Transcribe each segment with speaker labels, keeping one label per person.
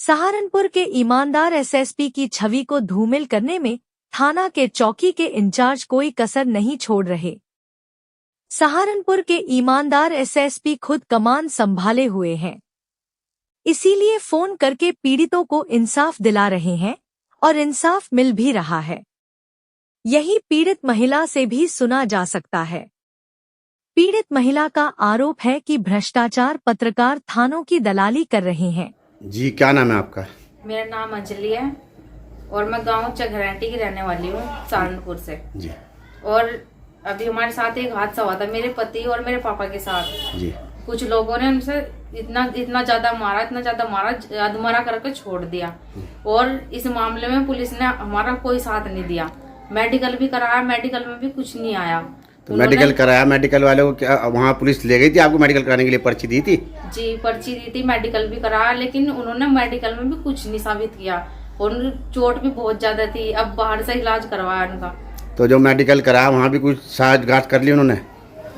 Speaker 1: सहारनपुर के ईमानदार एसएसपी की छवि को धूमिल करने में थाना के चौकी के इंचार्ज कोई कसर नहीं छोड़ रहे। सहारनपुर के ईमानदार एसएसपी खुद कमान संभाले हुए हैं, इसीलिए फोन करके पीड़ितों को इंसाफ दिला रहे हैं और इंसाफ मिल भी रहा है। यही पीड़ित महिला से भी सुना जा सकता है। पीड़ित महिला का आरोप है कि भ्रष्टाचार पत्रकार थानों की दलाली कर रहे हैं।
Speaker 2: जी, क्या नाम है आपका?
Speaker 3: मेरा नाम अंजलि है और मैं गांव चघराटी की रहने वाली हूँ, सहारनपुर से जी। और अभी हमारे साथ एक हादसा हुआ था, मेरे पति और मेरे पापा के साथ जी। कुछ लोगों ने उनसे इतना ज्यादा मारा, अधमरा करके छोड़ दिया। और इस मामले में पुलिस ने हमारा कोई साथ नहीं दिया। मेडिकल भी कराया, मेडिकल में भी कुछ नहीं आया।
Speaker 2: तो मेडिकल कराया, मेडिकल वाले को क्या वहाँ पुलिस ले गई थी आपको मेडिकल कराने के लिए? पर्ची दी थी?
Speaker 3: जी, पर्ची दी थी, मेडिकल भी कराया, लेकिन उन्होंने मेडिकल में भी कुछ नहीं साबित किया और चोट भी बहुत ज्यादा थी। अब बाहर से इलाज करवाया उनका।
Speaker 2: तो जो मेडिकल कराया वहाँ भी कुछ साठगांठ कर ली उन्होंने?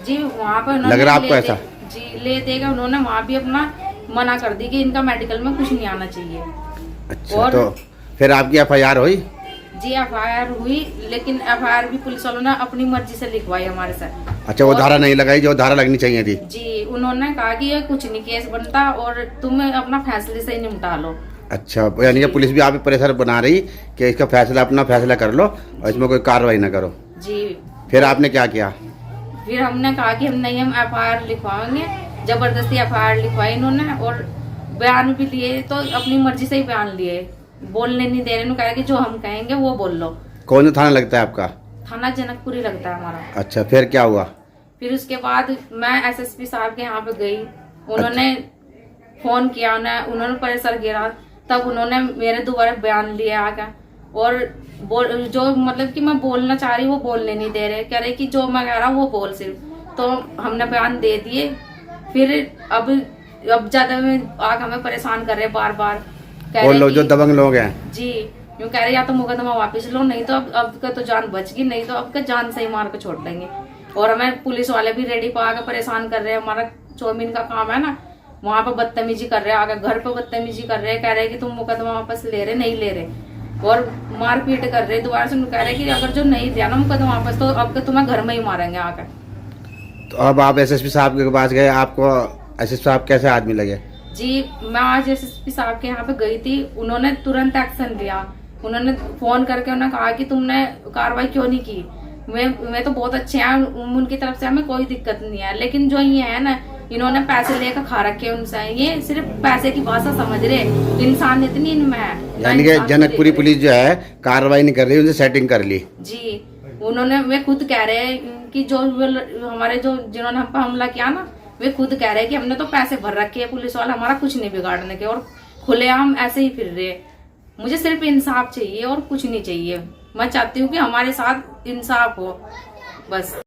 Speaker 3: जी, वहाँ पर
Speaker 2: लग रहा आपको ऐसा?
Speaker 3: जी, ले देगा। उन्होंने वहाँ भी अपना मना कर दी कि इनका मेडिकल में कुछ नहीं आना चाहिए।
Speaker 2: अच्छा, और तो फिर आपकी एफआईआर हुई?
Speaker 3: जी, एफआईआर हुई, लेकिन एफआईआर भी पुलिस वालों ने अपनी मर्जी से लिखवाई हमारे साथ।
Speaker 2: अच्छा, वो धारा नहीं लगाई जो धारा लगनी चाहिए थी?
Speaker 3: जी, उन्होंने कहा कि ये कुछ नहीं केस बनता और तुम अपना फैसले से ही निपटा लो।
Speaker 2: अच्छा, यानी कि पुलिस भी आप प्रेशर बना रही कि इसका फैसला अपना फैसला कर लो और इसमें कोई कार्रवाई न करो।
Speaker 3: जी।
Speaker 2: फिर आपने क्या किया?
Speaker 3: फिर हमने कहा कि हम एफआईआर लिखवाएंगे। जबरदस्ती एफआईआर लिखवाई इन्होंने और बयान भी लिए, तो अपनी मर्जी से ही बयान लिए, बोलने नहीं दे रहे। कहा कि जो हम कहेंगे वो बोल लो।
Speaker 2: कौन सा थाना लगता है आपका?
Speaker 3: थाना जनकपुरी लगता है हमारा।
Speaker 2: अच्छा, फिर क्या हुआ?
Speaker 3: फिर उसके बाद मैं एसएसपी साहब के यहाँ पे गई। उन्होंने फोन किया, उन्होंने प्रेशर गिरा, तब उन्होंने मेरे दोबारा बयान लिए आकर। और जो मतलब कि मैं बोलना चाह रही वो बोलने नहीं दे रहे, कह रहे कि जो मैं कह रहा वो बोल सिर्फ। तो हमने बयान दे दिए। फिर अब ज्यादा आग हमें परेशान कर रहे बार बार।
Speaker 2: और लोग जो दबंग लोग हैं
Speaker 3: जी, यूँ कह रहे या तो मुकदमा वापस लो, नहीं तो अब का तो जान बच गई, नहीं तो अब का जान से ही मार के छोड़ देंगे। और हमें पुलिस वाले भी रेडी पर आकर परेशान कर रहे हैं। हमारा चौमीन का काम है ना, वहाँ पे बदतमीजी कर रहे हैं, आगे घर पे बदतमीजी कर रहे हैं। कह रहे हैं कि तुम मुकदमा वापस ले रहे, नहीं ले रहे, और मारपीट कर रहे। दोबारा से कह रहे हैं कि अगर जो नहीं दिया ना मुकदमा वापस तो अब तुम्हें घर में ही मारेंगे आकर।
Speaker 2: तो अब आप एसएसपी साहब के पास गए, आपको एसएसपी साहब कैसे आदमी लगे?
Speaker 3: जी, मैं आज एसएसपी साहब के यहाँ पे गई थी। उन्होंने तुरंत एक्शन लिया। उन्होंने फोन करके उन्होंने कहा कि तुमने कार्रवाई क्यों नहीं की। मैं तो बहुत अच्छे हैं, उनकी तरफ से हमें कोई दिक्कत नहीं है, लेकिन जो ये है ना, इन्होंने पैसे लेकर खा रखे उनसे। ये सिर्फ पैसे की भाषा समझ रहे, इंसान इतनी इनमें है।
Speaker 2: यानी कि जनकपुरी पुलिस जो है कार्रवाई नहीं कर रही, उनसे सेटिंग कर ली।
Speaker 3: जी, उन्होंने वे खुद कह रहे हैं कि जो हमारे जिन्होंने हम पे हमला किया ना, वे खुद कह रहे हैं कि हमने तो पैसे भर रखे हैं, पुलिस वाले हमारा कुछ नहीं बिगाड़ने के, और खुलेआम ऐसे ही फिर रहे। मुझे सिर्फ इंसाफ चाहिए और कुछ नहीं चाहिए। मैं चाहती हूँ कि हमारे साथ इंसाफ हो, बस।